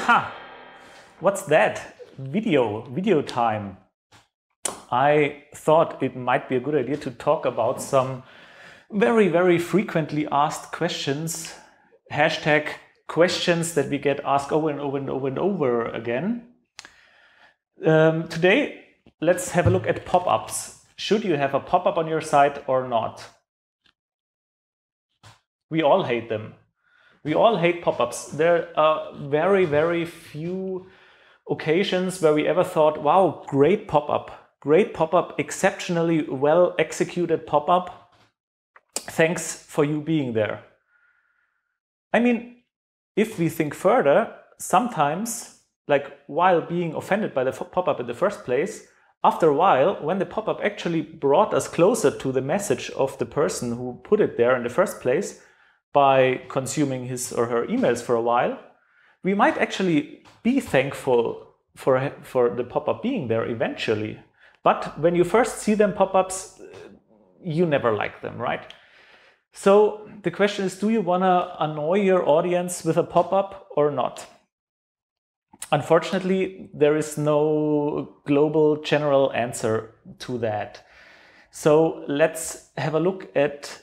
Ha! What's that? Video time. I thought it might be a good idea to talk about some very frequently asked questions, hashtag questions that we get asked over and over again. Today, let's have a look at pop-ups. Should you have a pop-up on your site or not? We all hate them. We all hate pop-ups. There are very few occasions where we ever thought, wow, great pop-up, exceptionally well executed pop-up. Thanks for you being there. I mean, if we think further, sometimes, like while being offended by the pop-up in the first place, after a while, when the pop-up actually brought us closer to the message of the person who put it there in the first place, by consuming his or her emails for a while, we might actually be thankful for the pop-up being there eventually. But when you first see them pop-ups, you never like them, right? So the question is, do you want to annoy your audience with a pop-up or not? Unfortunately, there is no global general answer to that. So let's have a look at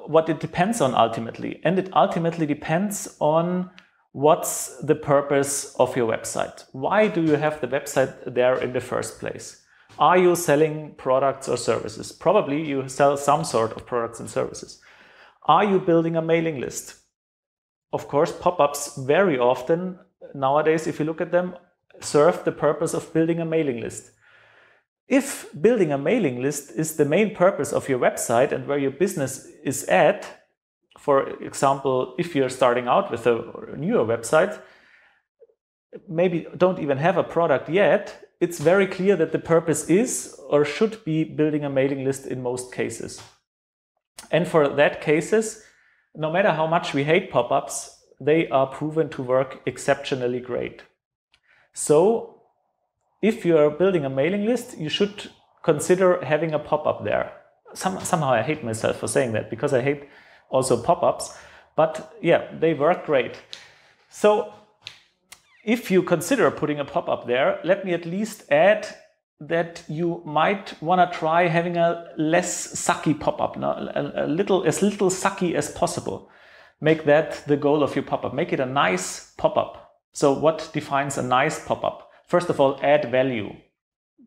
what it depends on ultimately. And it ultimately depends on what's the purpose of your website. Why do you have the website there in the first place? Are you selling products or services? Probably you sell some sort of products and services. Are you building a mailing list? Of course, pop-ups very often nowadays, if you look at them, serve the purpose of building a mailing list. If building a mailing list is the main purpose of your website and where your business is at, for example, if you're starting out with a newer website, maybe don't even have a product yet, it's very clear that the purpose is or should be building a mailing list in most cases. And for that cases, no matter how much we hate pop-ups, they are proven to work exceptionally great. So if you are building a mailing list, you should consider having a pop-up there. Somehow I hate myself for saying that because I hate also pop-ups, but yeah, they work great. So if you consider putting a pop-up there, let me at least add that you might want to try having a less sucky pop-up, as little sucky as possible. Make that the goal of your pop-up. Make it a nice pop-up. So what defines a nice pop-up? First of all, add value.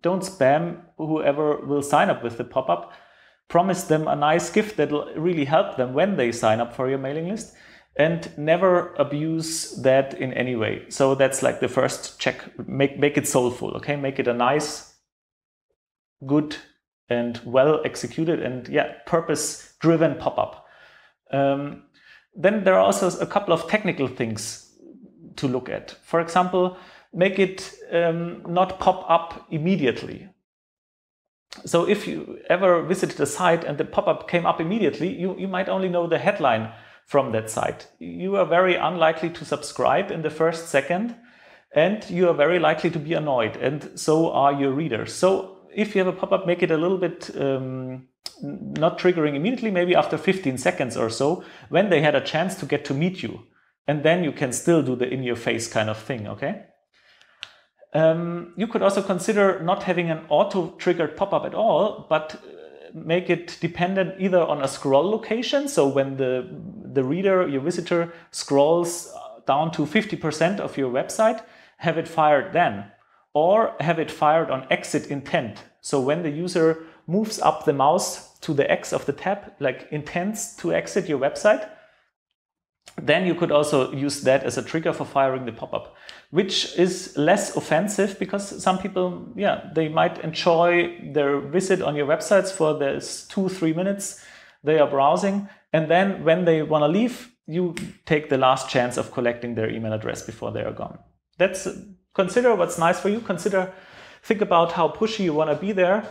Don't spam whoever will sign up with the pop-up. Promise them a nice gift that will really help them when they sign up for your mailing list, and never abuse that in any way. So that's like the first check. Make it soulful, okay? Make it a nice, good, and well executed and purpose-driven pop-up. Then there are also a couple of technical things to look at. For example, make it not pop up immediately. So if you ever visited a site and the pop-up came up immediately, you might only know the headline from that site. You are very unlikely to subscribe in the first second, and you are very likely to be annoyed, and so are your readers. So if you have a pop-up, make it a little bit not triggering immediately, maybe after 15 seconds or so, when they had a chance to get to meet you. And then you can still do the in-your-face kind of thing, okay? You could also consider not having an auto-triggered pop-up at all, but make it dependent either on a scroll location. So when the reader, your visitor, scrolls down to 50% of your website, have it fired then. Or have it fired on exit intent. So when the user moves up the mouse to the X of the tab, like intends to exit your website, then you could also use that as a trigger for firing the pop-up, which is less offensive because some people, they might enjoy their visit on your websites for those 2-3 minutes they are browsing. And then when they want to leave, you take the last chance of collecting their email address before they are gone. Consider what's nice for you. Think about how pushy you want to be there.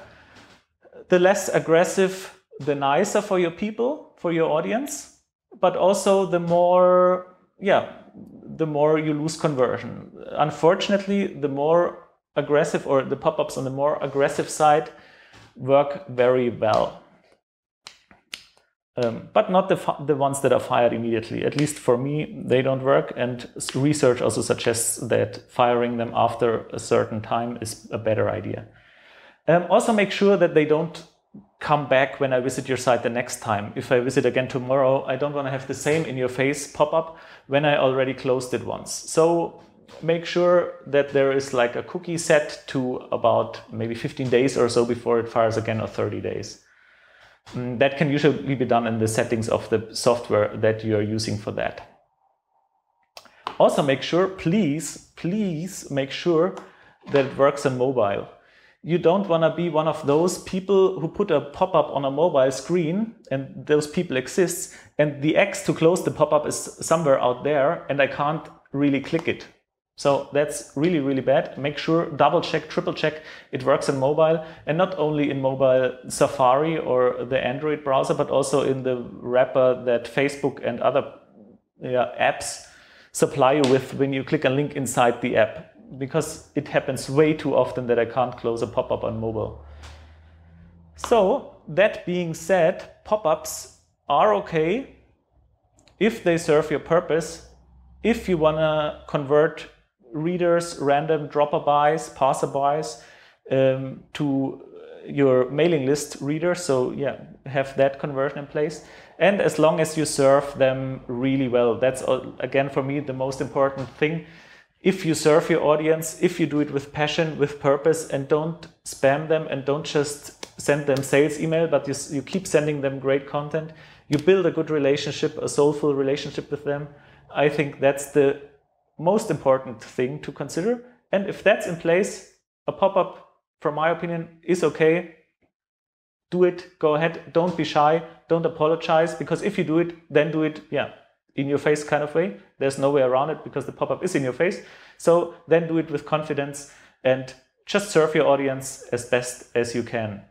The less aggressive, the nicer for your people, for your audience. But also the more you lose conversion. Unfortunately, the more aggressive, or the pop-ups on the more aggressive side, work very well. but not the ones that are fired immediately. At least for me, they don't work. And research also suggests that firing them after a certain time is a better idea. Also make sure that they don't come back when I visit your site the next time. If I visit again tomorrow, I don't want to have the same in-your-face pop-up when I already closed it once. So make sure that there is like a cookie set to about maybe 15 days or so before it fires again, or 30 days. That can usually be done in the settings of the software that you're using for that. Also make sure, please make sure that it works on mobile. You don't want to be one of those people who put a pop-up on a mobile screen, and those people exist, and the X to close the pop-up is somewhere out there and I can't really click it. So that's really, really bad. Make sure, double check, triple check it works on mobile, and not only in mobile Safari or the Android browser, but also in the wrapper that Facebook and other apps supply you with when you click a link inside the app, because it happens way too often that I can't close a pop-up on mobile. So that being said, pop-ups are okay if they serve your purpose. If you want to convert readers, random dropper-bys, passer-bys to your mailing list readers, so yeah, have that conversion in place. And as long as you serve them really well, that's again for me the most important thing. If you serve your audience, if you do it with passion, with purpose, and don't spam them and don't just send them sales email, but you keep sending them great content, you build a good relationship, a soulful relationship with them, I think that's the most important thing to consider. And if that's in place, a pop-up, from my opinion, is okay. Do it, go ahead, don't be shy, don't apologize, because if you do it, then do it, in your face kind of way. There's no way around it because the pop-up is in your face. So then do it with confidence and just serve your audience as best as you can.